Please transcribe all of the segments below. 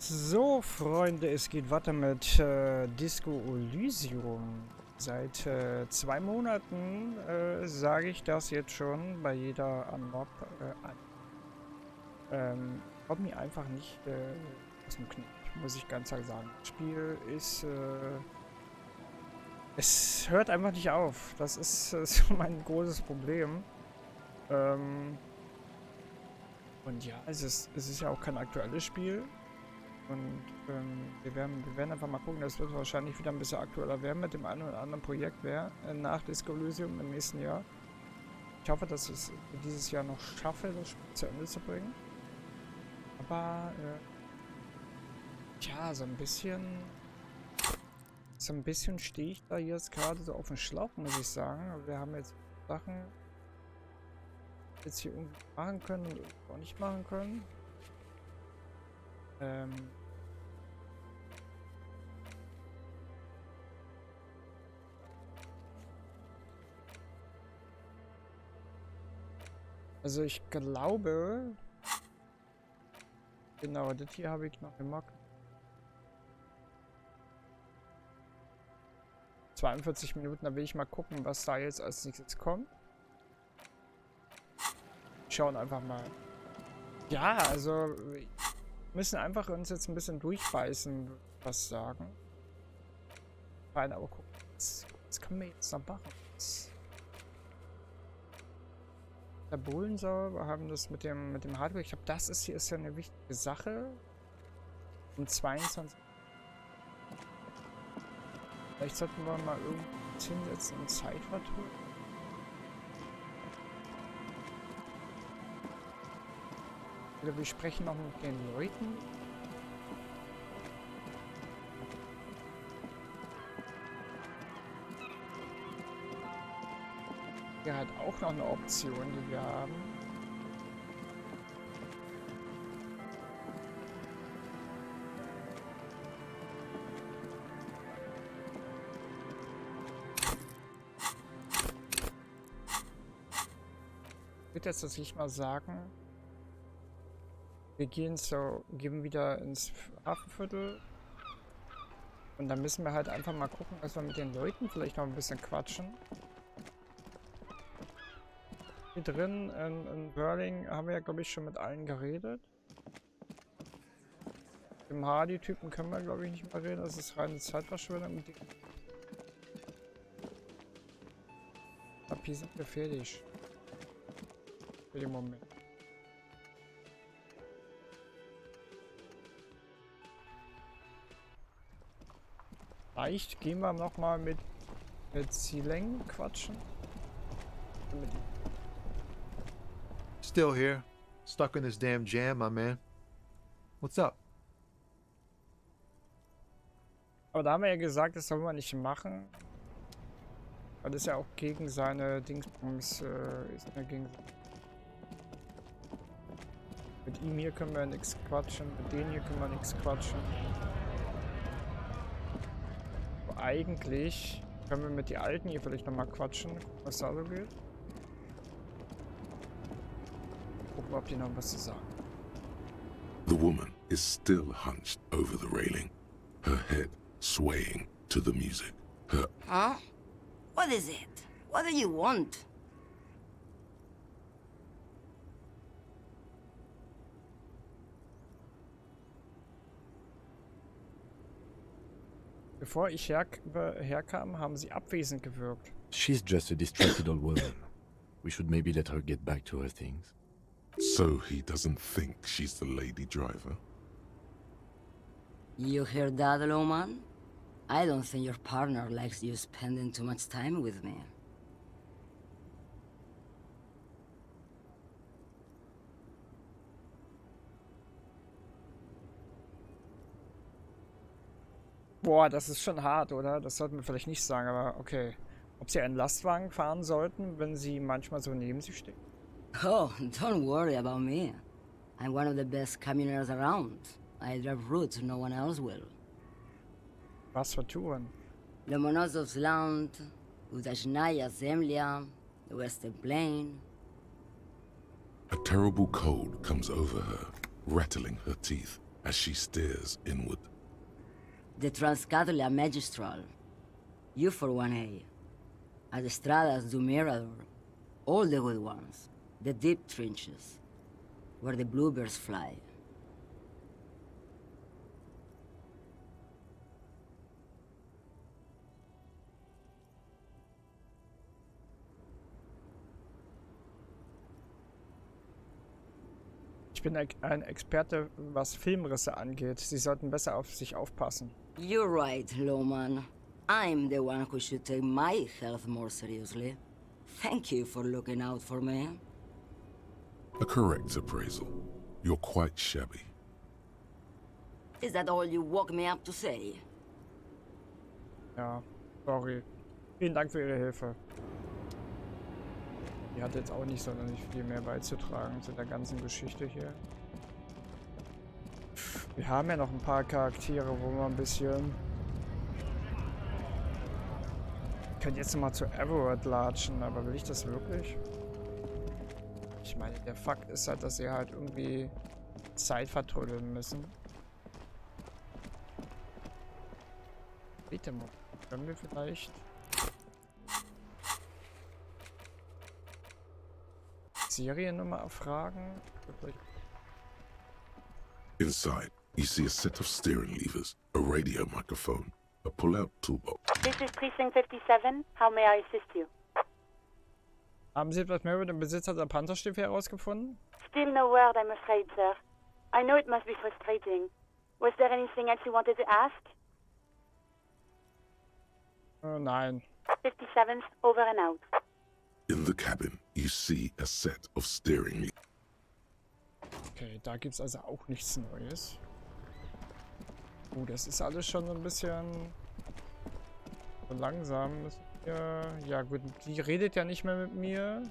So, Freunde, es geht weiter mit Disco Elysium. Seit 2 Monaten sage ich das jetzt schon bei jeder Unmob an. Kommt mir einfach nicht aus dem Knick, muss ich ganz klar sagen. Das Spiel ist... es hört einfach nicht auf. Das ist so mein großes Problem. Und ja, es ist ja auch kein aktuelles Spiel. Und wir werden einfach mal gucken, das wird wahrscheinlich wieder ein bisschen aktueller werden mit dem einen oder anderen Projekt nach Disco Elysium im nächsten Jahr. Ich hoffe, dass ich es dieses Jahr noch schaffe, das Spiel zu Ende zu bringen. Aber tja, so ein bisschen stehe ich da jetzt gerade so auf dem Schlauch, muss ich sagen. Wir haben jetzt Sachen jetzt hier irgendwie machen können und auch nicht machen können. Also ich glaube... Genau, das hier habe ich noch gemacht. 42 Minuten, da will ich mal gucken, was da jetzt als nächstes kommt. Schauen einfach mal. Ja, also... Wir müssen einfach uns jetzt ein bisschen durchbeißen, was sagen. Nein, aber gucken, was können wir jetzt noch machen? Der Bullen soll, wir haben das mit dem Hardware. Ich glaube, das ist ja eine wichtige Sache. Um 22. Vielleicht sollten wir mal irgendwas hinsetzen und Zeit vertun. Oder wir sprechen noch mit den Leuten. Hier halt auch noch eine Option, die wir haben. Ich würde jetzt tatsächlich mal sagen, wir gehen wieder ins Hafenviertel. Und dann müssen wir halt einfach mal gucken, dass wir mit den Leuten vielleicht noch ein bisschen quatschen. Hier drin in Berlin haben wir ja, glaube ich, schon mit allen geredet. Mit dem Hardy-Typen können wir, glaube ich, nicht mehr reden. Das ist reine Zeitverschwendung. Ich glaube, hier sind wir fertig. Für den Moment. Vielleicht gehen wir nochmal mit Zieleng quatschen. Still here, stuck in this damn jam, my man. What's up? Aber da haben wir ja gesagt, das soll man nicht machen. Weil das ja auch gegen seine Dingsbums ist. Mit ihm hier können wir nichts quatschen, mit denen hier können wir nichts quatschen. Aber eigentlich können wir mit den Alten hier vielleicht nochmal quatschen, was da so geht. Gucken, ob die noch was zu sagen. The woman is still hunched over the railing, her head swaying to the music. Huh? What is it? What do you want? Bevor ich herkam, haben sie abwesend gewirkt. She's just a distracted old woman. We should maybe let her get back to her things. So he doesn't think she's the lady driver? You hear that, Loman? I don't think your partner likes you spending too much time with me. Boah, das ist schon hart, oder? Das sollten wir vielleicht nicht sagen, aber okay. Ob sie einen Lastwagen fahren sollten, wenn sie manchmal so neben sie stehen? Oh, don't worry about me. I'm one of the best communers around. I drive routes no one else will. Was für Touren? Lomonosov's Land, Udajnaya Zemlya, the Western Plain. A terrible cold comes over her, rattling her teeth. as she stares inward. The Transcatholia Magistral. You for 1A. At Estrada's do Mirador. All the good ones. The deep trenches. Where the bluebirds fly. Ich bin ein Experte, was Filmrisse angeht. Sie sollten besser auf sich aufpassen. You're right, Lowman. I'm the one who should take my health more seriously. Thank you for looking out for me. A correct appraisal. You're quite shabby. Is that all you woke me up to say? Ja, sorry. Vielen Dank für Ihre Hilfe. Die hat jetzt auch nicht sonderlich viel mehr beizutragen zu der ganzen Geschichte hier. Wir haben ja noch ein paar Charaktere, wo wir ein bisschen... Ich könnte jetzt mal zu Everett latschen, aber will ich das wirklich? Ich meine, der Fakt ist halt, dass sie halt irgendwie Zeit vertrödeln müssen. Bitte mal, können wir vielleicht... Seriennummer erfragen? Inside, you see a set of steering levers, a radio microphone, a pull-out toolbox. This is Precinct 57. How may I assist you? Haben Sie etwas mehr über den Besitzer der Pantherstiefel herausgefunden? Still no word, I'm afraid, sir. I know it must be frustrating. Was there anything else you wanted to ask? Nein. 57th, over and out. In the cabin, you see a set of steering levers. Okay, da gibt es also auch nichts Neues. Oh, das ist alles schon so ein bisschen so langsam. Ja gut, die redet ja nicht mehr mit mir.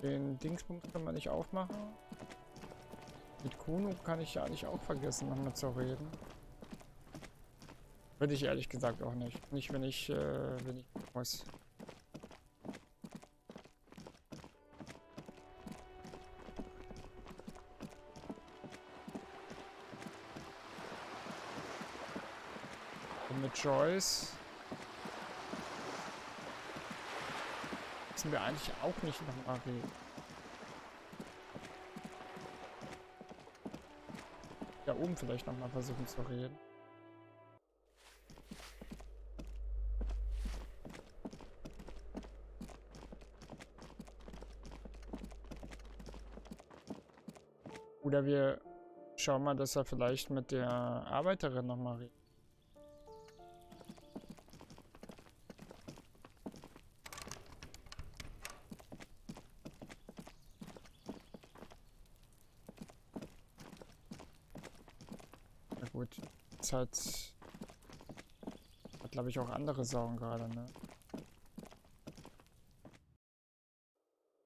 Den Dingsbums kann man nicht aufmachen. Mit Kuno kann ich ja eigentlich auch vergessen, nochmal zu reden. Würde ich ehrlich gesagt auch nicht. Nicht, wenn ich muss. Und mit Joyce müssen wir eigentlich auch nicht nochmal reden. Da oben vielleicht nochmal versuchen zu reden. Oder wir schauen mal, dass er vielleicht mit der Arbeiterin nochmal redet. Na gut, das hat glaube ich auch andere Sorgen gerade, ne?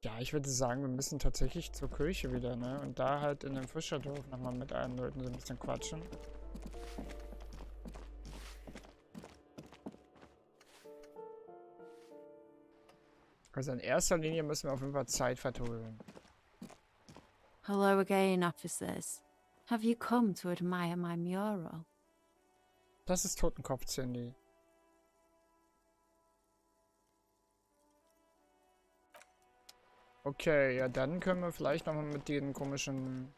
Ja, ich würde sagen, wir müssen tatsächlich zur Kirche wieder, ne? Und da halt in dem Fischerdorf nochmal mit allen Leuten so ein bisschen quatschen. Also in erster Linie müssen wir auf jeden Fall Zeit vertrödeln. Hello again, officers. Have you come to admire my mural? Das ist Totenkopf, Cindy. Okay, ja dann können wir vielleicht nochmal mit den komischen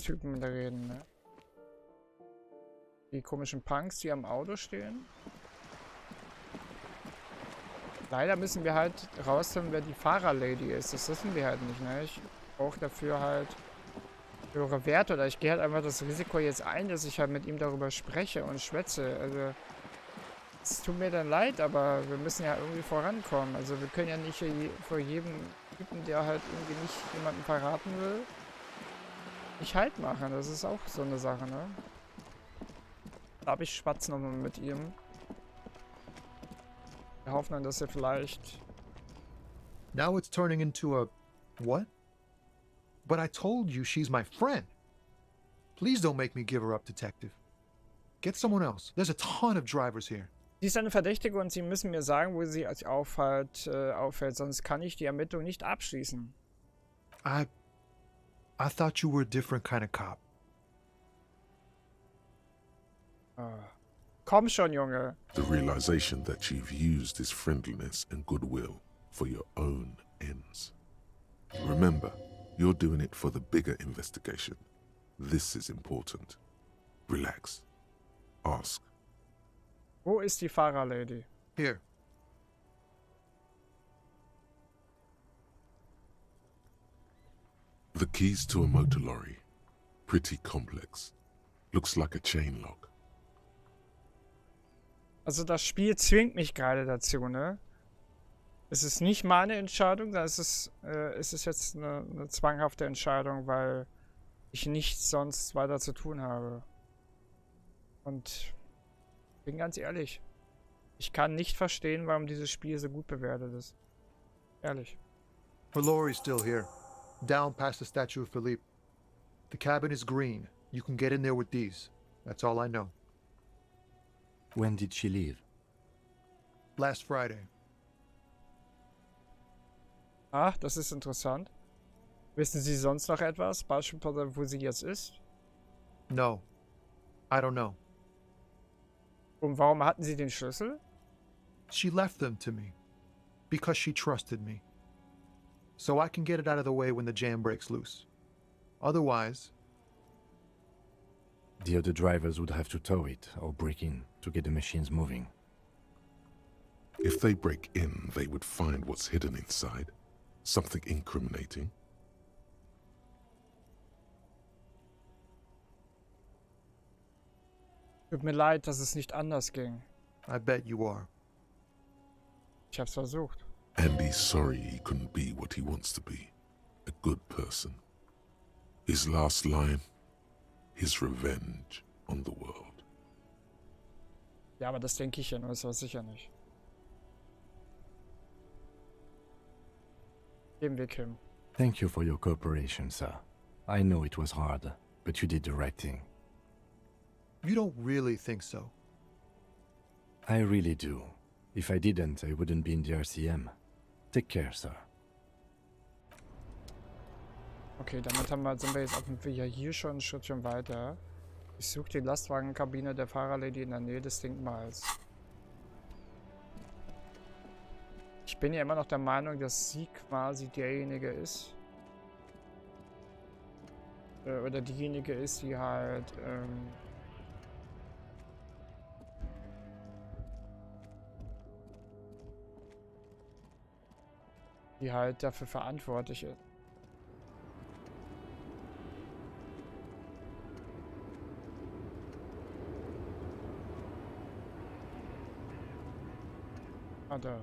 Typen da reden, ne? Die komischen Punks, die am Auto stehen. Leider müssen wir halt rausfinden, wer die Fahrer-Lady ist. Das wissen wir halt nicht, ne? Ich brauche dafür halt höhere Werte oder ich gehe halt einfach das Risiko jetzt ein, dass ich halt mit ihm darüber spreche und schwätze. Also es tut mir dann leid, aber wir müssen ja irgendwie vorankommen. Also wir können ja nicht vor jedem Typen, der halt irgendwie nicht jemanden verraten will, nicht Halt machen. Das ist auch so eine Sache, ne? Da habe ich schwatz nochmal mit ihm. Wir hoffen dann, dass er vielleicht... Now it's turning into a... what? But I told you she's my friend. Please don't make me give her up, detective. Get someone else. There's a ton of drivers here. Sie ist eine Verdächtige und Sie müssen mir sagen, wo sie sich aufhält, sonst kann ich die Ermittlung nicht abschließen. I thought you were a different kind of cop. Komm schon, Junge. The realization that you've used his friendliness and goodwill for your own ends. Remember, you're doing it for the bigger investigation. This is important. Relax. Ask. Wo ist die Fahrerlady? Here. The keys to a motor lorry. Pretty complex. Looks like a chain lock. Also das Spiel zwingt mich gerade dazu, ne? Es ist nicht meine Entscheidung, sondern es ist jetzt eine zwanghafte Entscheidung, weil ich nichts sonst weiter zu tun habe. Und bin ganz ehrlich, ich kann nicht verstehen, warum dieses Spiel so gut bewertet ist. Ehrlich. Her lorry's still here. Down past the statue of Philippe. The cabin is green. You can get in there with these. That's all I know. When did she leave? Last Friday. Ach, das ist interessant. Wissen Sie sonst noch etwas? Beispielsweise, wo sie jetzt ist? No. I don't know. Und warum hatten Sie den Schlüssel? She left them to me. Because she trusted me. So I can get it out of the way when the jam breaks loose. Otherwise... The other drivers would have to tow it or break in to get the machines moving. If they break in, they would find what's hidden inside. Something incriminating. Tut mir leid, dass es nicht anders ging. I bet you are. Ich hab's versucht. And he's sorry he couldn't be what he wants to be. A good person. His last line, his revenge on the world. Ja, aber das denke ich ja nur, das war sicher nicht. Gehen wir Kim. Thank you for your cooperation, sir. I know it was hard, but you did the right thing. You don't really think so. I really do. If I didn't, I wouldn't be in the RCM. Take care, sir. Okay, damit sind wir jetzt auf dem Weg ja hier schon ein Schrittchen weiter. Ich suche die Lastwagenkabine der Fahrerlady in der Nähe des Denkmals. Ich bin ja immer noch der Meinung, dass sie quasi derjenige ist. Oder diejenige ist, die halt dafür verantwortlich ist. Ah, da.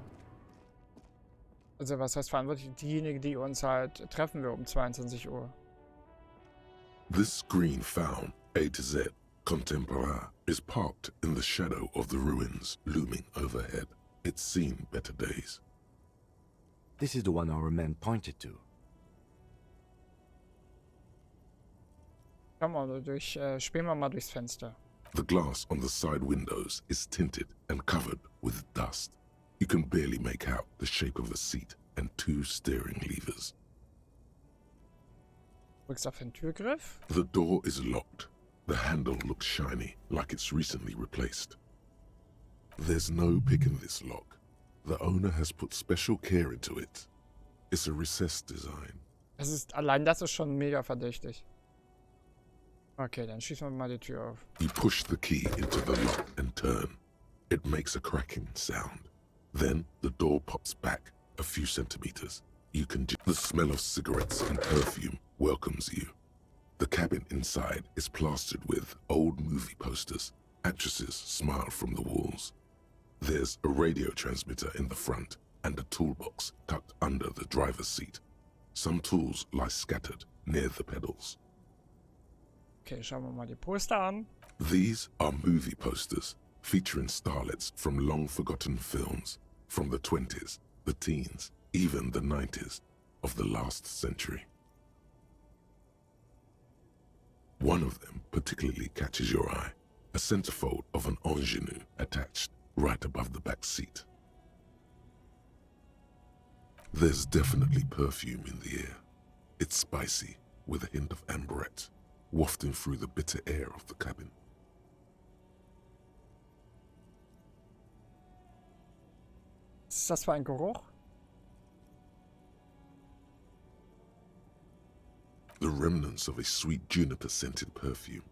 Also was heißt verantwortlich? Diejenige, die uns halt treffen will um 22 Uhr. This screen found, A to Z, contemporary, is parked in the shadow of the ruins looming overhead. It's seen better days. This is the one our man pointed to. Komm mal spielen wir mal durchs Fenster. The glass on the side windows is tinted and covered with dust. You can barely make out the shape of a seat and two steering levers. Drückst auf den Türgriff. The door is locked. The handle looks shiny, like it's recently replaced. There's no pick in this lock. The owner has put special care into it. It's a recessed design. Allein das ist schon mega verdächtig. Okay, dann schießen wir mal die Tür auf. You push the key into the lock and turn. It makes a cracking sound. Then the door pops back a few centimeters. The smell of cigarettes and perfume welcomes you. The cabin inside is plastered with old movie posters. Actresses smile from the walls. There's a radio transmitter in the front and a toolbox tucked under the driver's seat. Some tools lie scattered near the pedals. Okay, schauen wir mal die Poster an. These are movie posters featuring starlets from long-forgotten films from the 20s, the teens, even the 90s of the last century. One of them particularly catches your eye, a centerfold of an ingenue attached right above the back seat. There's definitely perfume in the air. It's spicy, with a hint of amberette, wafting through the bitter air of the cabin. Was ist das für ein Geruch? The remnants of a sweet juniper-scented perfume,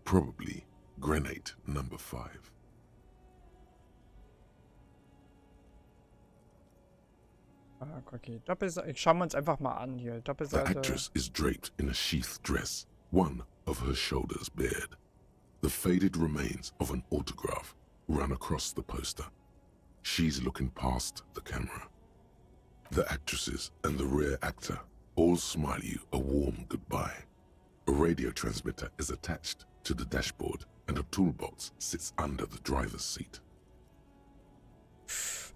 probably grenade number 5. Ah, okay. Doppelseite. Schauen wir uns einfach mal an hier. The Doppelseite. actress is draped in a sheathed dress, one of her shoulders bared. The faded remains of an autograph run across the poster. She's looking past the camera. The actresses and the rear actor all smile you a warm goodbye. A radio transmitter is attached to the dashboard and a toolbox sits under the driver's seat.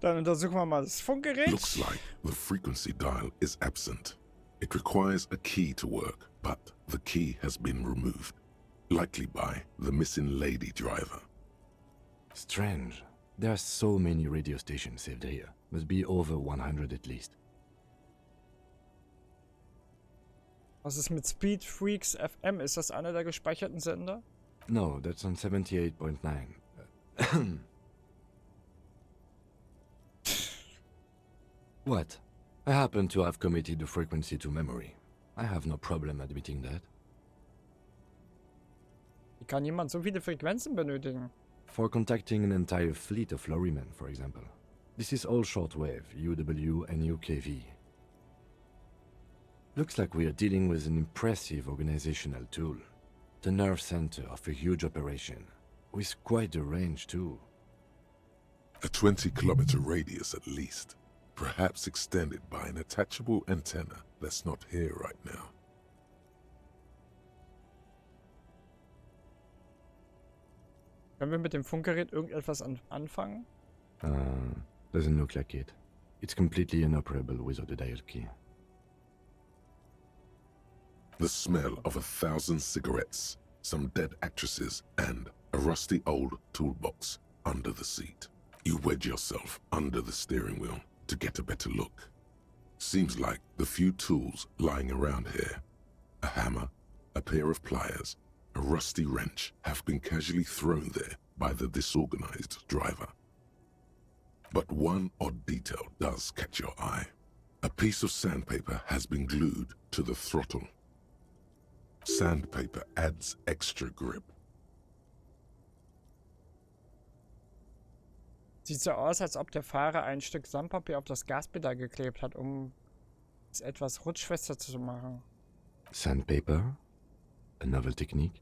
Dann untersuchen wir mal das Funkgerät. Looks like the frequency dial is absent. It requires a key to work, but the key has been removed, likely by the missing lady driver. Strange. There are so many radio stations saved here. Must be over 100 at least. Was ist mit Speed Freaks FM? Ist das einer der gespeicherten Sender? No, that's on 78.9. What? I happen to have committed the frequency to memory. I have no problem admitting that. Wie kann jemand so viele Frequenzen benötigen? For contacting an entire fleet of lorrymen, for example. This is all shortwave, UW and UKV. Looks like we are dealing with an impressive organizational tool. The nerve center of a huge operation, with quite a range too. A 20-kilometer radius at least, perhaps extended by an attachable antenna that's not here right now. Können wir mit dem Funkgerät irgendetwas anfangen? Doesn't look like it. It's completely inoperable without a dial key. The smell of 1,000 cigarettes, some dead actresses, and a rusty old toolbox under the seat. You wedge yourself under the steering wheel to get a better look. Seems like the few tools lying around here, a hammer, a pair of pliers, a rusty wrench, have been casually thrown there by the disorganized driver. But one odd detail does catch your eye. A piece of sandpaper has been glued to the throttle. Sandpaper adds extra grip. Sieht so aus, als ob der Fahrer ein Stück Sandpapier auf das Gaspedal geklebt hat, um es etwas rutschfester zu machen. Sandpaper? A novel technique?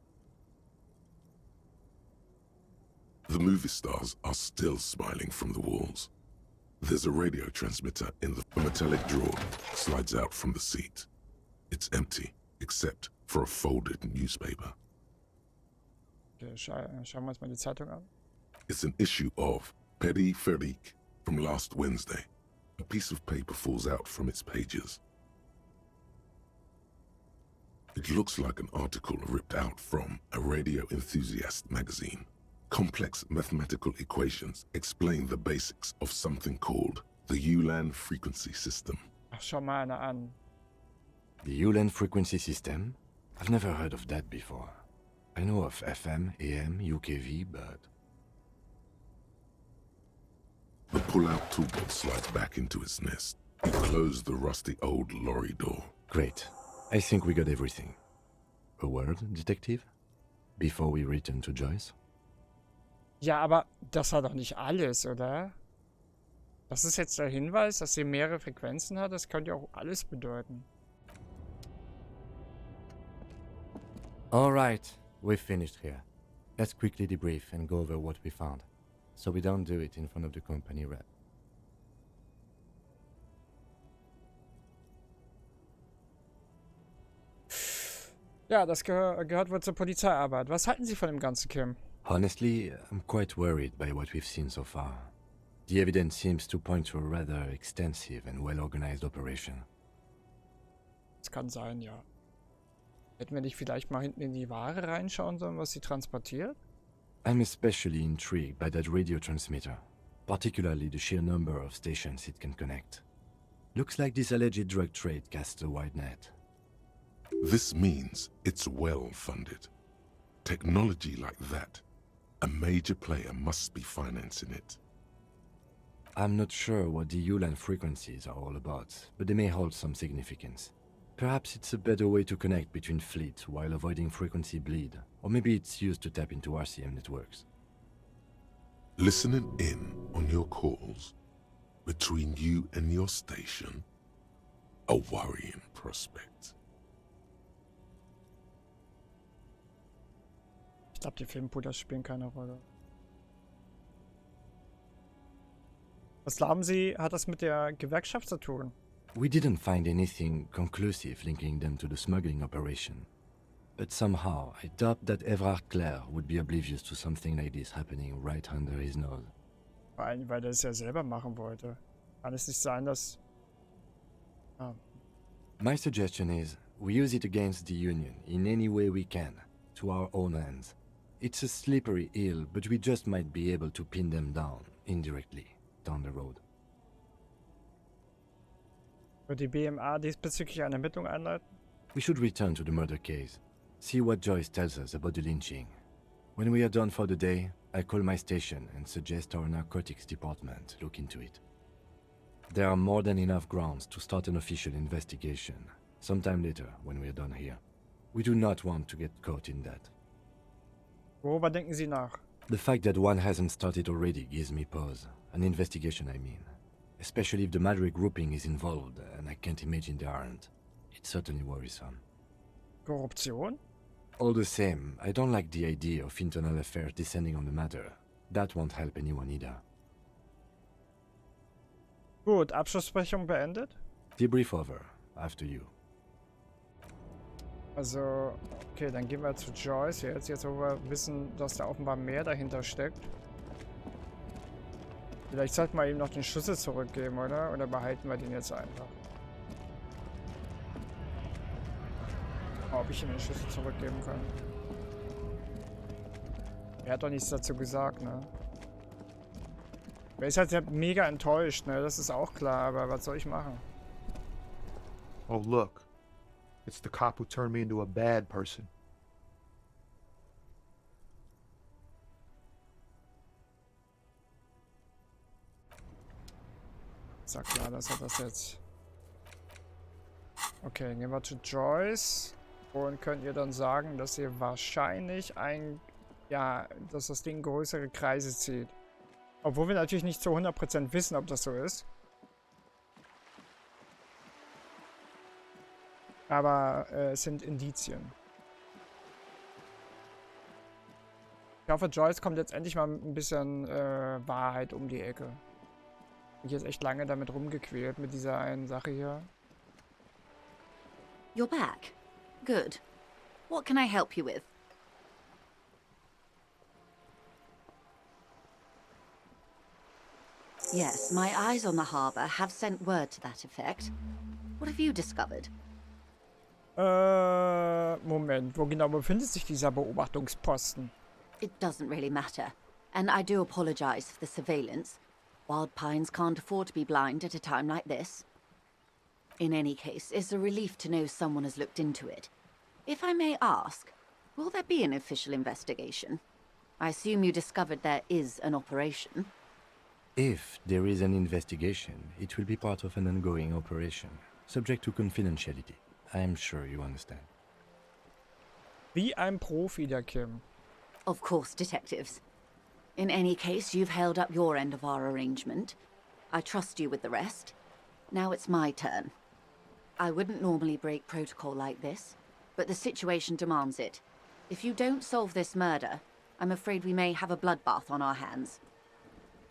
The movie stars are still smiling from the walls. There's a radio transmitter in the metallic drawer slides out from the seat. It's empty, except for a folded newspaper. Okay, schauen wir uns mal die Zeitung an. It's an issue of Petit Feric from last Wednesday. A piece of paper falls out from its pages. It looks like an article ripped out from a radio enthusiast magazine. Complex mathematical equations explain the basics of something called the ULAN frequency system. Ach, schau mal einer an. The ULAN frequency system? I've never heard of that before. I know of FM, AM, UKV, but... The pull-out toolbox slides back into its nest. You close the rusty old lorry door. Great. I think we got everything. A word, detective? Before we return to Joyce? Ja, aber das war doch nicht alles, oder? Das ist jetzt der Hinweis, dass sie mehrere Frequenzen hat. Das könnte ja auch alles bedeuten. Alright, we've finished here. Let's quickly debrief and go over what we found, so we don't do it in front of the company rep. Ja, das gehört wohl zur Polizeiarbeit. Was halten Sie von dem ganzen, Kim? Honestly, I'm quite worried by what we've seen so far. The evidence seems to point to a rather extensive and well-organized operation. Das kann sein, ja. Hätten wir nicht vielleicht mal hinten in die Ware reinschauen sollen, was sie transportiert? I'm especially intrigued by that radio transmitter, particularly the sheer number of stations it can connect. Looks like this alleged drug trade casts a wide net. This means it's well funded. Technology like that, a major player must be financing it. I'm not sure what the ULAN frequencies are all about, but they may hold some significance. Perhaps it's a better way to connect between fleets while avoiding frequency bleed, or maybe it's used to tap into RCM networks. Listening in on your calls between you and your station, a worrying prospect. Ich glaube, die Filmpuder spielen keine Rolle. Was glauben Sie, hat das mit der Gewerkschaft zu tun? We didn't find anything conclusive linking them to the smuggling operation. But somehow, I doubt that Everard Clare would be oblivious to something like this happening right under his nose. Vor allem, weil er es ja selber machen wollte. Kann es nicht sein, dass... Ah. My suggestion is, we use it against the Union in any way we can, to our own ends. It's a slippery hill, but we just might be able to pin them down, indirectly, down the road. Wird die BMA diesbezüglich eine Ermittlung einleiten? We should return to the murder case, see what Joyce tells us about the lynching. When we are done for the day, I call my station and suggest our narcotics department look into it. There are more than enough grounds to start an official investigation, sometime later when we are done here. We do not want to get caught in that. Worüber denken Sie nach? The fact that one hasn't started already gives me pause. An investigation, I mean. Especially if the Madrid grouping is involved, and I can't imagine they aren't. It's certainly worrisome. Korruption? All the same, I don't like the idea of internal affairs descending on the matter. That won't help anyone either. Gut, Abschlussbesprechung beendet. Debrief over. After you. Also, okay, dann gehen wir zu Joyce jetzt wo wir wissen, dass da offenbar mehr dahinter steckt. Vielleicht sollten wir ihm noch den Schlüssel zurückgeben, oder? Oder behalten wir den jetzt einfach? Ob ich ihm den Schlüssel zurückgeben kann. Er hat doch nichts dazu gesagt, ne? Er ist halt mega enttäuscht, ne? Das ist auch klar, aber was soll ich machen? Oh, look. It's the cop who turned me into a bad person. Sag klar, dass er das jetzt... Okay, gehen wir zu Joyce. Und könnt ihr dann sagen, dass ihr wahrscheinlich dass das Ding größere Kreise zieht. Obwohl wir natürlich nicht zu 100% wissen, ob das so ist. Aber es sind Indizien. Ich hoffe, Joyce kommt jetzt endlich mal mit ein bisschen Wahrheit um die Ecke. Ich jetzt echt lange damit rumgequält mit dieser einen Sache hier. You're back. Good. What can I help you with? Yes, my eyes on the harbour have sent word to that effect. What have you discovered? Moment, wo genau befindet sich dieser Beobachtungsposten? It doesn't really matter, and I do apologize for the surveillance. Wild Pines can't afford to be blind at a time like this. In any case, it's a relief to know someone has looked into it. If I may ask, will there be an official investigation? I assume you discovered there is an operation. If there is an investigation, it will be part of an ongoing operation, subject to confidentiality. I'm sure you understand. Wie ein Profi, der Kim. Of course, detectives. In any case, you've held up your end of our arrangement. I trust you with the rest. Now it's my turn. I wouldn't normally break protocol like this, but the situation demands it. If you don't solve this murder, I'm afraid we may have a bloodbath on our hands.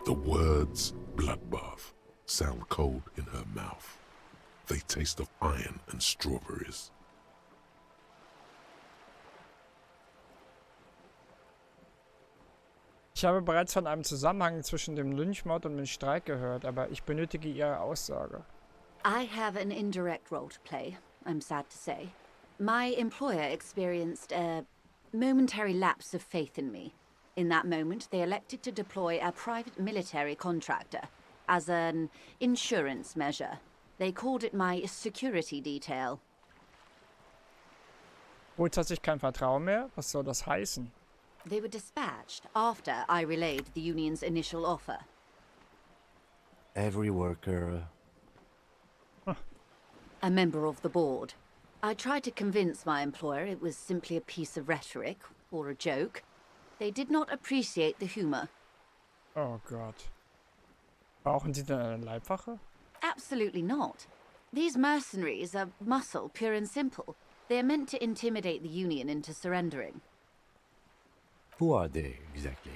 The words bloodbath sound cold in her mouth. They taste of iron and strawberries. Ich habe bereits von einem Zusammenhang zwischen dem Lynchmord und dem Streik gehört, aber ich benötige Ihre Aussage. I have an indirect role to play, I'm sad to say. My employer experienced a momentary lapse of faith in me. In that moment, they elected to deploy a private military contractor as an insurance measure. They called it my security detail. Grundsätzlich kein Vertrauen mehr? Was soll das heißen? They were dispatched after I relayed the union's initial offer. Every worker... A member of the board. I tried to convince my employer it was simply a piece of rhetoric or a joke. They did not appreciate the humor. Oh Gott. Brauchen Sie denn eine Leibwache? Absolutely not. These mercenaries are muscle, pure and simple. They are meant to intimidate the Union into surrendering. Who are they, exactly?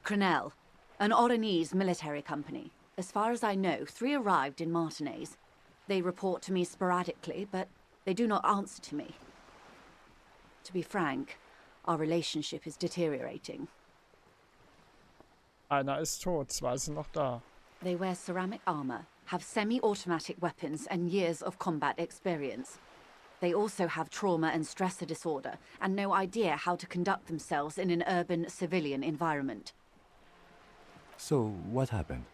Crenell, an Oranese military company. As far as I know, 3 arrived in Martinez. They report to me sporadically, but they do not answer to me. To be frank, our relationship is deteriorating. Einer ist tot, 2 sind noch da. They wear ceramic armor, have semi-automatic weapons, and years of combat experience. They also have trauma and stressor disorder, and no idea how to conduct themselves in an urban civilian environment. So, what happened?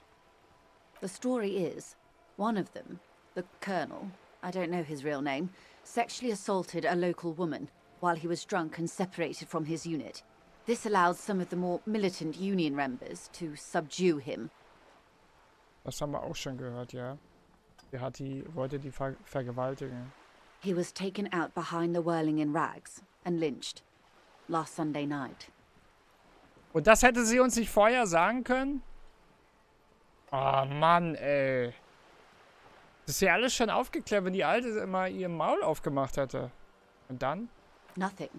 The story is, one of them, the colonel, I don't know his real name, sexually assaulted a local woman while he was drunk and separated from his unit. This allowed some of the more militant Union members to subdue him. Das haben wir auch schon gehört, ja. Wollte die vergewaltigen. He was taken out behind the whirling in rags and lynched last Sunday night. Und das hätte sie uns nicht vorher sagen können? Oh Mann, ey. Das ist ja alles schon aufgeklärt, wenn die Alte immer ihr Maul aufgemacht hätte. Und dann? Nothing.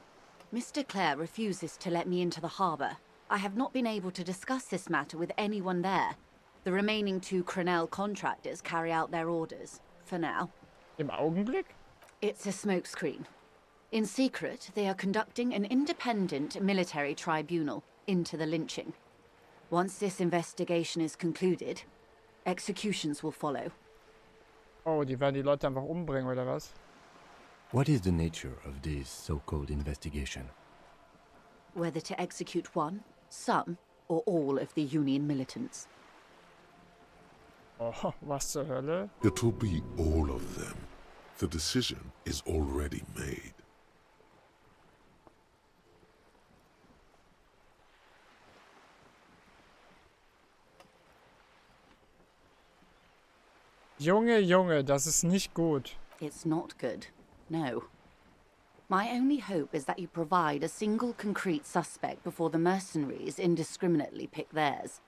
Mr. Clare refuses to let me into the harbour. I have not been able to discuss this matter with anyone there. The remaining 2 Crenell contractors carry out their orders, for now. Im Augenblick? It's a smokescreen. In secret, they are conducting an independent military tribunal into the lynching. Once this investigation is concluded, executions will follow. Oh, die werden die Leute einfach umbringen, oder was? What is the nature of this so-called investigation? Whether to execute one, some, or all of the Union militants. Oh, was zur Hölle? It will be all of them. The decision is already made. Junge, Junge, das ist nicht gut. It's not good, no. My only hope is that you provide a single concrete suspect before the mercenaries indiscriminately pick theirs.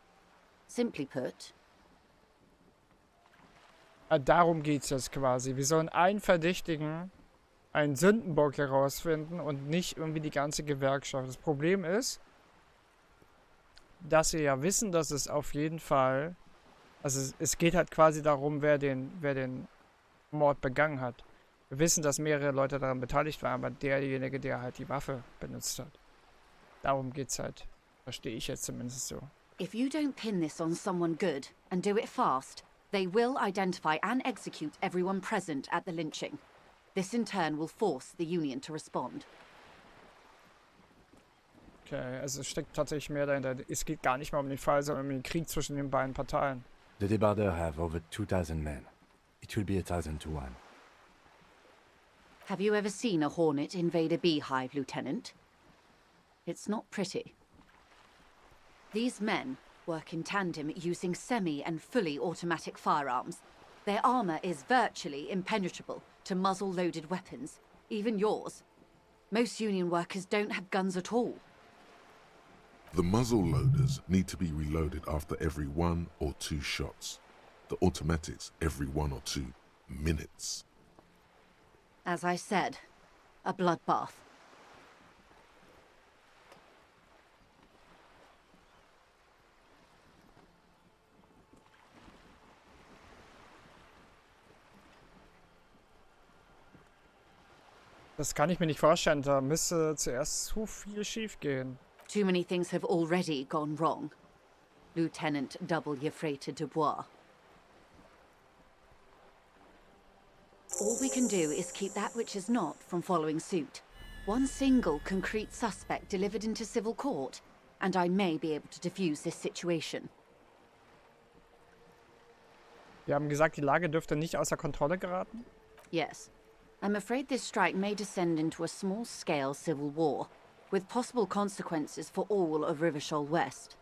Simply put, Darum geht's jetzt quasi. Wir sollen einen Verdächtigen, einen Sündenbock herausfinden und nicht irgendwie die ganze Gewerkschaft. Das Problem ist, dass wir ja wissen, dass es auf jeden Fall... Also es geht halt quasi darum, wer den Mord begangen hat. Wir wissen, dass mehrere Leute daran beteiligt waren, aber derjenige, der halt die Waffe benutzt hat. Darum geht's halt. Verstehe ich jetzt zumindest so. if you don't pin this on someone good and do it fast, they will identify and execute everyone present at the lynching. This in turn will force the Union to respond. Okay, also es steckt tatsächlich mehr dahinter. Es geht gar nicht mal um den Fall, sondern um den Krieg zwischen den beiden Parteien. The Debarder have over 2,000 men. It will be 1,000 to 1. Have you ever seen a Hornet invade a beehive, Lieutenant? It's not pretty. These men work in tandem using semi- and fully automatic firearms. Their armor is virtually impenetrable to muzzle-loaded weapons, even yours. Most Union workers don't have guns at all. The muzzle loaders need to be reloaded after every 1 or 2 shots. The automatics every 1 or 2 minutes. As I said, a bloodbath. Das kann ich mir nicht vorstellen. Da müsste zuerst so viel schief gehen. Too many things have already gone wrong. Lieutenant W. Freighter Dubois. All we can do is keep that which is not from following suit. One single concrete suspect delivered into civil court, and I may be able to defuse this situation. Wir haben gesagt, die Lage dürfte nicht außer Kontrolle geraten. Yes. I'm afraid this strike may descend into a small-scale civil war, with possible consequences for all of Rivershoal West.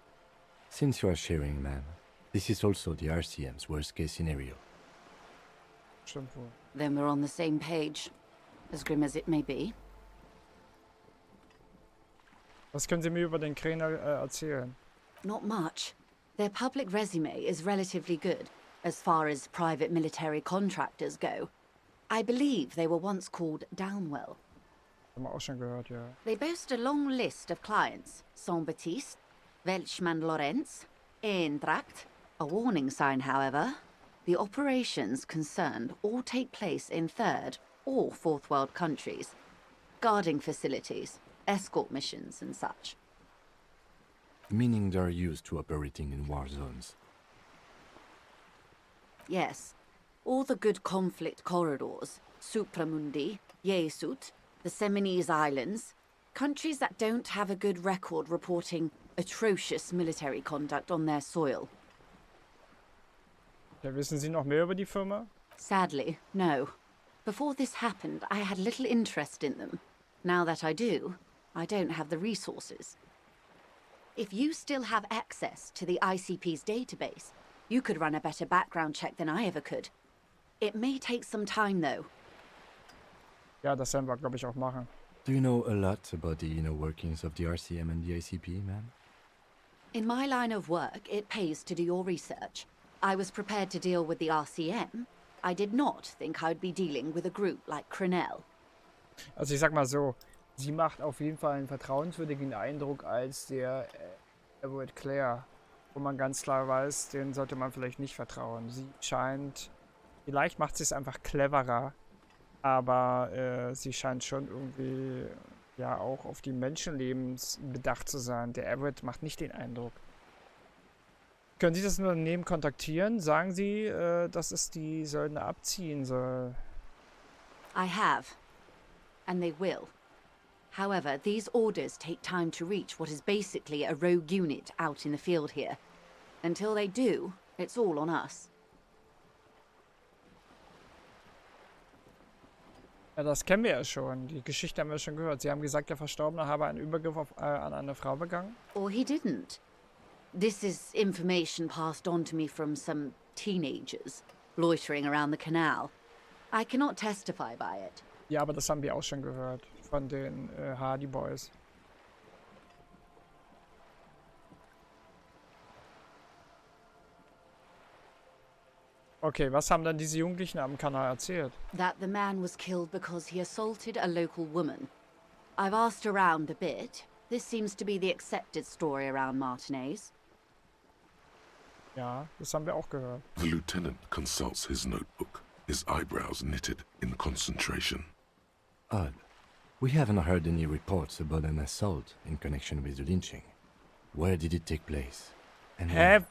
Since you are sharing, ma'am, this is also the RCM's worst-case scenario. Stimmt wohl. Then we're on the same page, as grim as it may be. Was können Sie mir über den Krähen erzählen? Not much. Their public resume is relatively good, as far as private military contractors go. I believe they were once called Downwell. Haben wir auch schon gehört, ja. They boast a long list of clients. Saint-Baptiste, Welchman Lorenz, Eintracht. A warning sign, however. The operations concerned all take place in third or fourth world countries. Guarding facilities, escort missions and such. Meaning they're used to operating in war zones. Yes. All the good conflict corridors, Supramundi, Yesut, the Seminese Islands, countries that don't have a good record reporting atrocious military conduct on their soil. Ja, wissen Sie noch mehr über die Firma? Sadly, no. Before this happened, I had little interest in them. Now that I do, I don't have the resources. If you still have access to the ICP's database, you could run a better background check than I ever could. It may take some time, though. Ja, das werden wir, glaube ich, auch machen. Do you know a lot about the inner workings of the RCM and the ICP, ma'am? In my line of work, it pays to do your research. I was prepared to deal with the RCM. I did not think I'd be dealing with a group like Crenell. Also ich sag mal so, sie macht auf jeden Fall einen vertrauenswürdigen Eindruck als der Edward Clare, wo man ganz klar weiß, den sollte man vielleicht nicht vertrauen. Sie scheint, vielleicht macht sie es einfach cleverer, aber sie scheint schon irgendwie ja auch auf die Menschenleben bedacht zu sein. Der Everett macht nicht den Eindruck. Können Sie das Unternehmen kontaktieren? Sagen Sie, dass es die Söldner abziehen soll. I have. And they will. However, these orders take time to reach what is basically a rogue unit out in the field here. Until they do, it's all on us. Ja, das kennen wir ja schon. Die Geschichte haben wir schon gehört. Sie haben gesagt, der Verstorbene habe einen Übergriff an eine Frau begangen. Or he didn't. This is information passed on to me from some teenagers loitering around the canal. I cannot testify by it. Ja, aber das haben wir auch schon gehört von den Hardy Boys. Okay, was haben dann diese Jugendlichen am Kanal erzählt? That the man was killed because he assaulted a local woman. I've asked around a bit. This seems to be the accepted story around Martinez. Ja, das haben wir auch gehört. The lieutenant consults his notebook, his eyebrows knitted in concentration. Odd. We haven't heard any reports about an assault in connection with the lynching. Where did it take place? And Hä? when?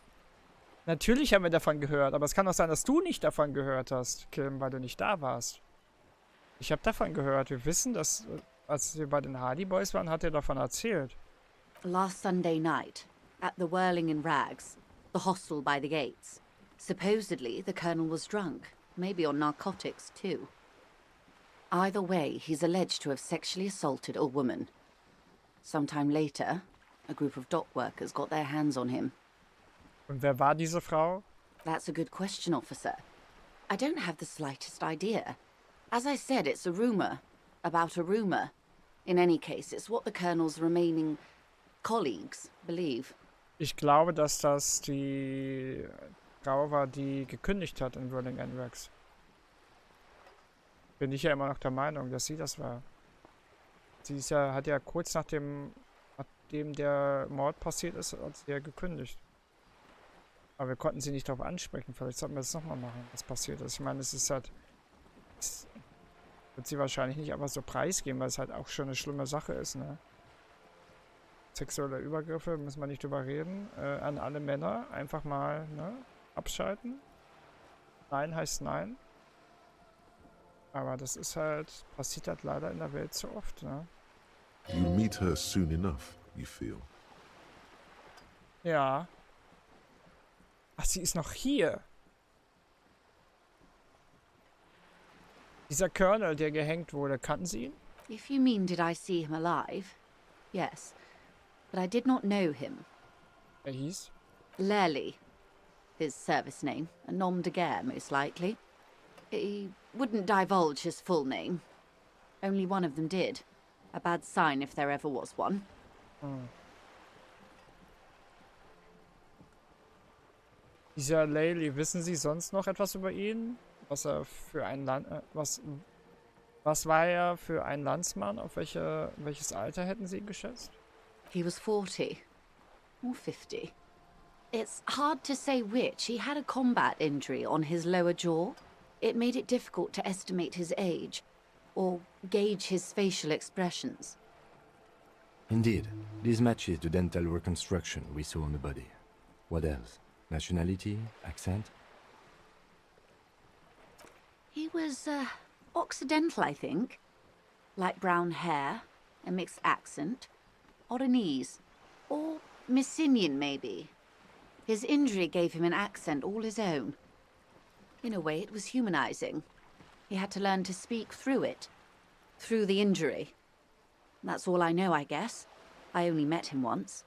Natürlich haben wir davon gehört, aber es kann auch sein, dass du nicht davon gehört hast, Kim, weil du nicht da warst. Ich habe davon gehört. Wir wissen, dass, als wir bei den Hardy Boys waren, hat er davon erzählt. Last Sunday night, at the Whirling in Rags, the hostel by the gates. Supposedly, the colonel was drunk, maybe on narcotics too. Either way, he's alleged to have sexually assaulted a woman. Sometime later, a group of dock workers got their hands on him. Und wer war diese Frau? That's a good question, officer. I don't have the slightest idea. As I said, it's a rumor. About a rumor. In any case, it's what the colonel's remaining colleagues believe. Ich glaube, dass das die Frau war, die gekündigt hat in Rolling in Rags. Bin ich ja immer noch der Meinung, dass sie das war. Sie ist ja, hat ja kurz nachdem der Mord passiert ist, hat sie ja gekündigt. Aber wir konnten sie nicht darauf ansprechen. Vielleicht sollten wir das nochmal machen, was passiert ist. Ich meine, es ist halt... Es wird sie wahrscheinlich nicht einfach so preisgeben, weil es halt auch schon eine schlimme Sache ist, ne? Sexuelle Übergriffe, müssen wir nicht drüber reden. An alle Männer einfach mal, ne? Abschalten. Nein heißt nein. Aber das ist halt... Passiert halt leider in der Welt so oft, ne? You meet her soon enough, you feel. Ja. Ach, sie ist noch hier. Dieser Colonel, der gehängt wurde, kannten Sie ihn? If you mean did I see him alive, yes. But I did not know him. Er hieß? Lely, his service name, a nom de guerre, most likely. He wouldn't divulge his full name. Only one of them did. A bad sign if there ever was one. Hm. Dieser Lely, wissen Sie sonst noch etwas über ihn? Was er für ein was war er für ein Landsmann? Auf welches Alter hätten Sie ihn geschätzt? He was 40. Or 50. It's hard to say which. He had a combat injury on his lower jaw. It made it difficult to estimate his age, or gauge his facial expressions. Indeed, this matches the dental reconstruction we saw on the body. What else? Nationality? Accent? He was, Occidental, I think. Light brown hair, a mixed accent, Oranese, or Messinian, maybe. His injury gave him an accent all his own. In a way, it was humanizing. He had to learn to speak through it, through the injury. That's all I know, I guess. I only met him once.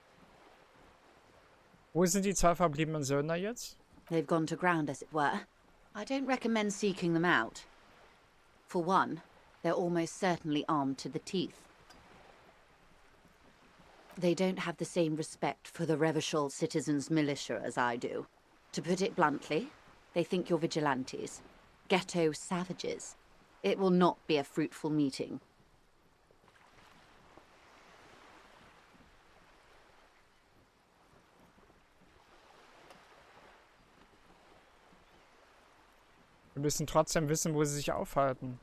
Wo sind die zwei verbliebenen Söldner jetzt? They've gone to ground, as it were. I don't recommend seeking them out. For one, they're almost certainly armed to the teeth. They don't have the same respect for the Revachol citizens' militia as I do. To put it bluntly, they think you're vigilantes. Ghetto savages. It will not be a fruitful meeting. Wir müssen trotzdem wissen, wo sie sich aufhalten.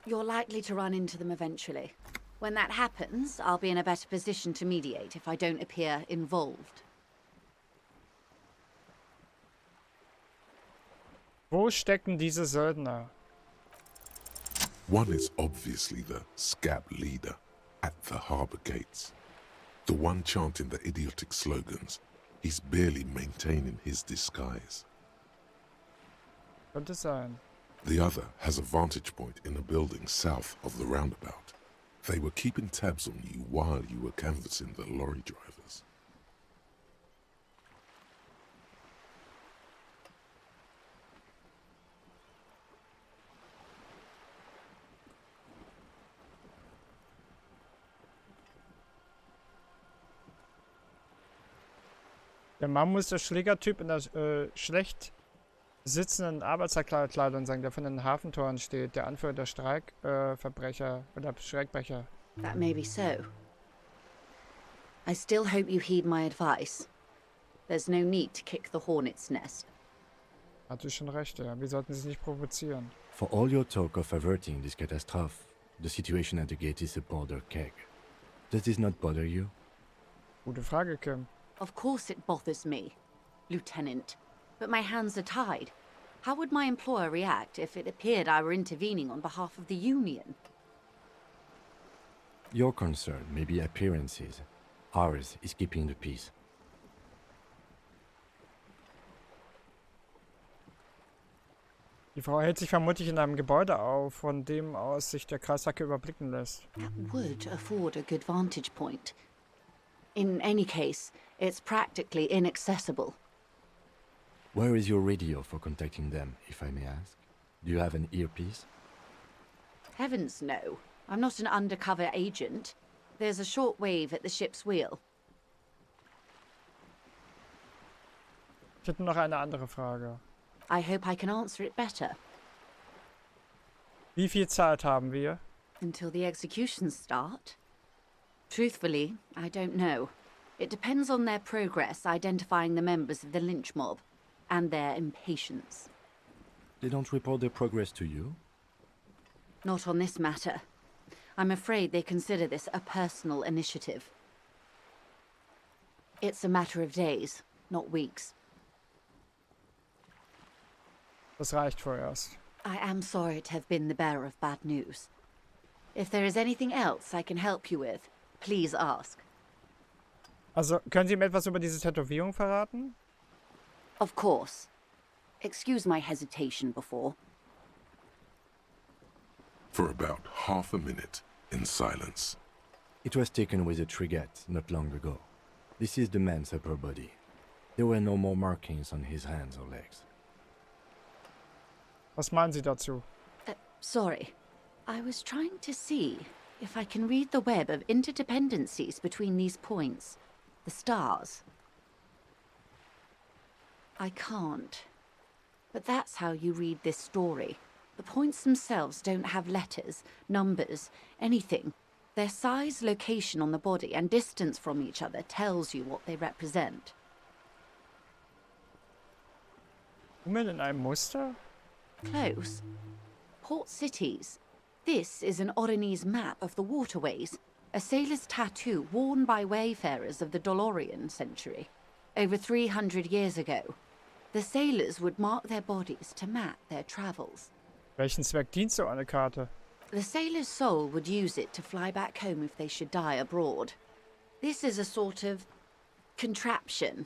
You're likely to run into them eventually. When that happens, I'll be in a better position to mediate if I don't appear involved. Wo stecken diese Söldner? One is obviously the scab leader at the harbour gates. The one chanting the idiotic slogans. He's barely maintaining his disguise. Könnte sein. The other has a vantage point in a building south of the roundabout. They were keeping tabs on you while you were canvassing the lorry drivers. Der Mann muss der Schlägertyp in der schlecht sitzenden Arbeitskleidung sein, der von den Hafentoren steht, der Anführer der Streikverbrecher oder Streikbrecher. That may be so. I still hope you heed my advice. There's no need to kick the hornet's nest. Hat du schon recht, ja. Wir sollten sie nicht provozieren. For all your talk of averting this catastrophe, the situation at the gate is a powder keg. Does this not bother you? Gute Frage, Kim. Of course it bothers me, Lieutenant. But my hands are tied. How would my employer react if it appeared I were intervening on behalf of the Union? Your concern may be appearances. Ours is keeping the peace. Die Frau hält sich vermutlich in einem Gebäude auf, von dem aus sich der Kreisacke überblicken lässt. That would afford a good vantage point. In any case, it's practically inaccessible. Where is your radio for contacting them, if I may ask? Do you have an earpiece? Heavens no. I'm not an undercover agent. There's a short wave at the ship's wheel. Ich hätte noch eine andere Frage. I hope I can answer it better. Wie viel Zeit haben wir? Until the executions start? Truthfully, I don't know. It depends on their progress identifying the members of the lynch mob, and their impatience. They don't report their progress to you? Not on this matter. I'm afraid they consider this a personal initiative. It's a matter of days, not weeks. Das reicht vorerst. I am sorry to have been the bearer of bad news. If there is anything else I can help you with, please ask. Also, können Sie mir etwas über diese Tätowierung verraten? Of course. Excuse my hesitation before. For about half a minute in silence. It was taken with a trigette not long ago. This is the man's upper body. There were no more markings on his hands or legs. Was meinen Sie dazu? Sorry. I was trying to see if I can read the web of interdependencies between these points. The stars. I can't. But that's how you read this story. The points themselves don't have letters, numbers, anything. Their size, location on the body, and distance from each other tells you what they represent. Woman in einem Muster? Close. Port cities. This is an Oronese map of the waterways, a sailor's tattoo worn by wayfarers of the Dolorian century. Over 300 years ago, the sailors would mark their bodies to map their travels. Welchen Zweck dient so eine Karte? The sailor's soul would use it to fly back home if they should die abroad. This is a sort of contraption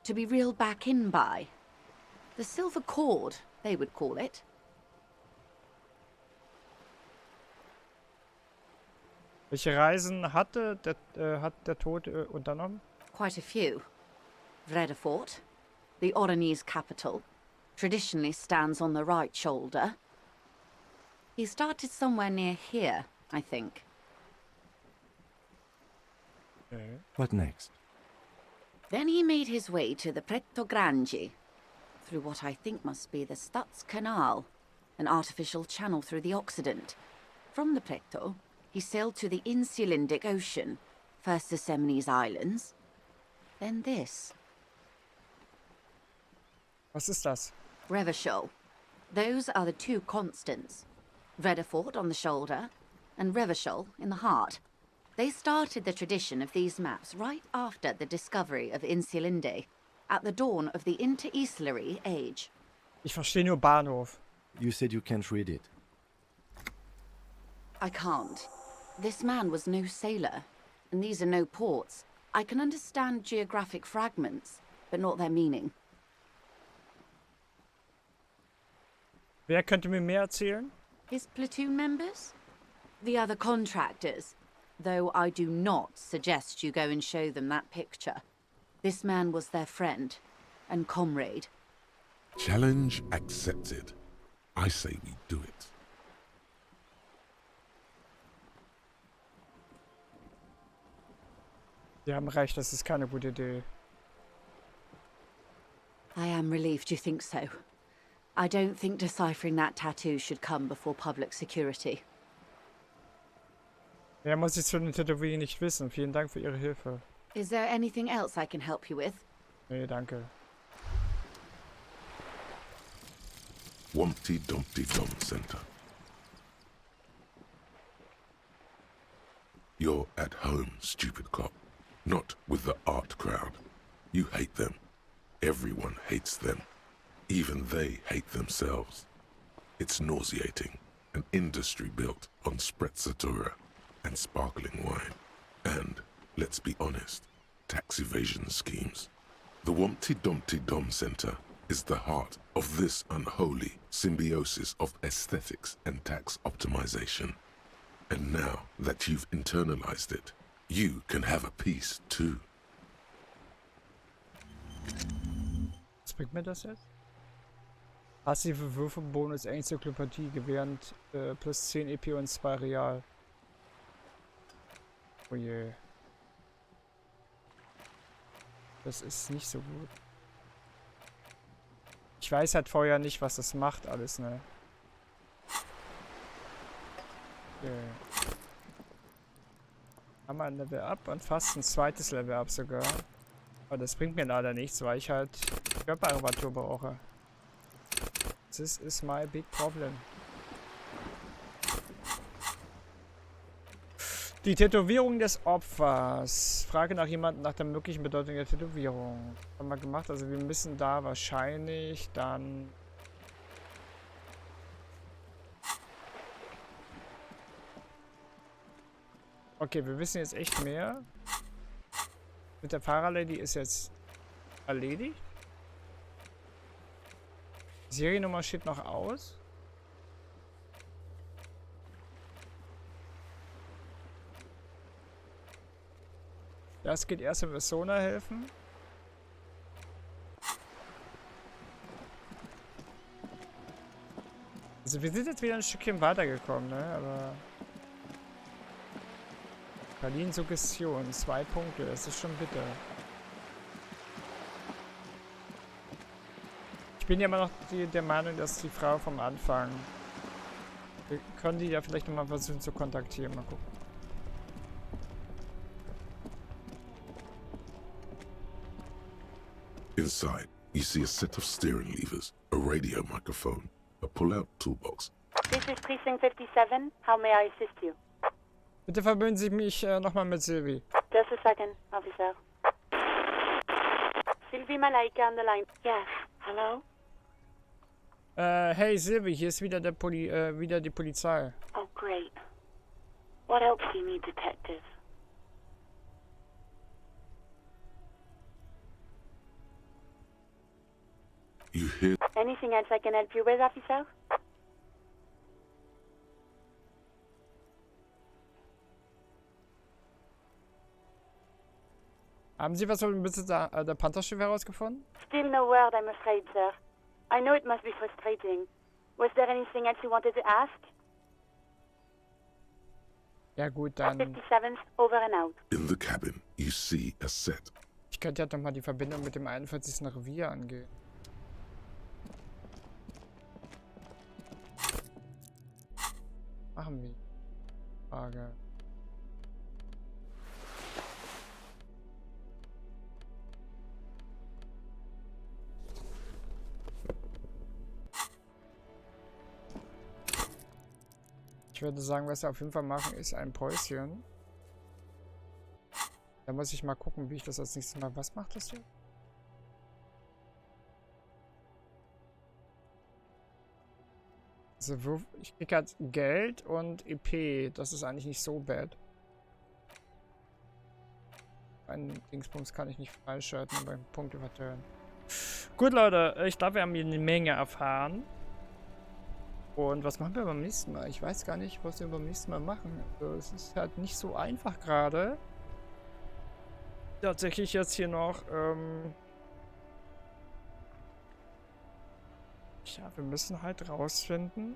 to be reeled back in by. The silver cord, they would call it. Welche Reisen hat der Tod unternommen? Quite a few. Vredefort, the Oronese capital, traditionally stands on the right shoulder. He started somewhere near here, I think. Okay. What next? Then he made his way to the Pretto Grande, through what I think must be the Stutz Canal, an artificial channel through the Occident. From the Pretto, he sailed to the Insulindic Ocean, first the Semines Islands, then this. Was ist das? Revachol. Those are the two constants. Vredefort on the shoulder, and Revachol in the heart. They started the tradition of these maps right after the discovery of Insulinde, at the dawn of the Interinsulary Age. Ich verstehe nur Bahnhof. You said you can't read it. I can't. This man was no sailor, and these are no ports. I can understand geographic fragments, but not their meaning. Wer könnte mir mehr erzählen? His platoon members? The other contractors. Though I do not suggest you go and show them that picture. This man was their friend and comrade. Challenge accepted. I say we do it. Sie haben recht, das ist keine gute Idee. I am relieved you think so. I don't think deciphering that tattoo should come before public security. Mehr muss ich zu den Tätowierungen nicht wissen. Vielen Dank für Ihre Hilfe. Is there anything else I can help you with? Nee, danke. Wumpty Dumpty Dum Center. You're at home, stupid cop. Not with the art crowd. You hate them. Everyone hates them. Even they hate themselves. It's nauseating. An industry built on sprezzatura and sparkling wine. And, let's be honest, tax evasion schemes. The Wumpty Dumpty Dum Center is the heart of this unholy symbiosis of aesthetics and tax optimization. And now that you've internalized it, you can have a piece too. Was bringt mir das jetzt? Passive Würfelbonus Enzyklopädie gewährend plus 10 EP und 2 Real. Oh je. Das ist nicht so gut. Ich weiß halt vorher nicht, was das macht alles, ne? Okay. Haben wir ein Level up und fast ein zweites Level up sogar. Aber das bringt mir leider nichts, weil ich halt Körperreparatur brauche. This is my big problem. Die Tätowierung des Opfers. Frage nach jemandem nach der möglichen Bedeutung der Tätowierung. Haben wir gemacht, also wir müssen da wahrscheinlich dann... Okay, wir wissen jetzt echt mehr. Mit der Fahrerlady ist jetzt erledigt. Seriennummer steht noch aus. Das geht erst, wenn wir Sona helfen. Also wir sind jetzt wieder ein Stückchen weitergekommen, ne? Aber... Berlin Suggestion, 2 Punkte, das ist schon bitter. Ich bin ja immer noch der Meinung, dass die Frau vom Anfang... Wir können die ja vielleicht nochmal versuchen zu kontaktieren, mal gucken. Inside, you see a set of steering levers, a radio microphone, a pull-out toolbox. This is Precinct 57. How may I assist you? Bitte verbinden Sie mich nochmal mit Sylvie. Just a second, officer. Sylvie Malaika on the line. Yes. Hello? Hey Sylvie, hier ist wieder wieder die Polizei. Oh, great. What else do you need, detective? You hear Anything else I can help you with, officer? Haben Sie was über den Besitzer der Pantherschiffe herausgefunden? Still no word, I'm afraid, sir. I know it must be frustrating. Was there anything else you wanted to ask? Ja gut, dann... 57th, over and out. in the cabin, you see a set. Ich könnte ja doch mal die Verbindung mit dem 41. Revier angehen. Machen wir. Frage. Ich würde sagen, was wir auf jeden Fall machen, ist ein Päuschen. Da muss ich mal gucken, wie ich das als nächstes Mal... Was macht das hier? Also, ich krieg halt Geld und EP. Das ist eigentlich nicht so bad. Einen Dingsbums kann ich nicht freischalten, aber Punkte verteilen. Gut, Leute. Ich glaube, wir haben hier eine Menge erfahren. Und was machen wir beim nächsten Mal? Ich weiß gar nicht, was wir beim nächsten Mal machen. Also, es ist halt nicht so einfach gerade. Tatsächlich jetzt hier noch, ja, wir müssen halt rausfinden.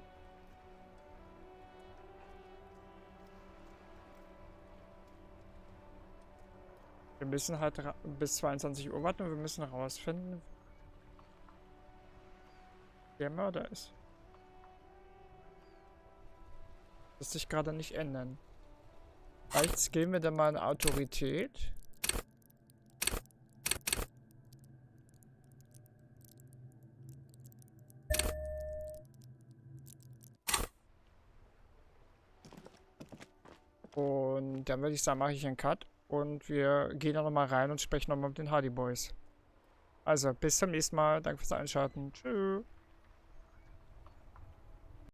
Wir müssen halt bis 22 Uhr warten und wir müssen rausfinden, wer Mörder ist. Das sich gerade nicht ändern. Vielleicht geben wir dann mal eine Autorität. Und dann würde ich sagen, mache ich einen Cut und wir gehen dann nochmal rein und sprechen nochmal mit den Hardy Boys. Also, bis zum nächsten Mal. Danke fürs Einschalten. Tschüss.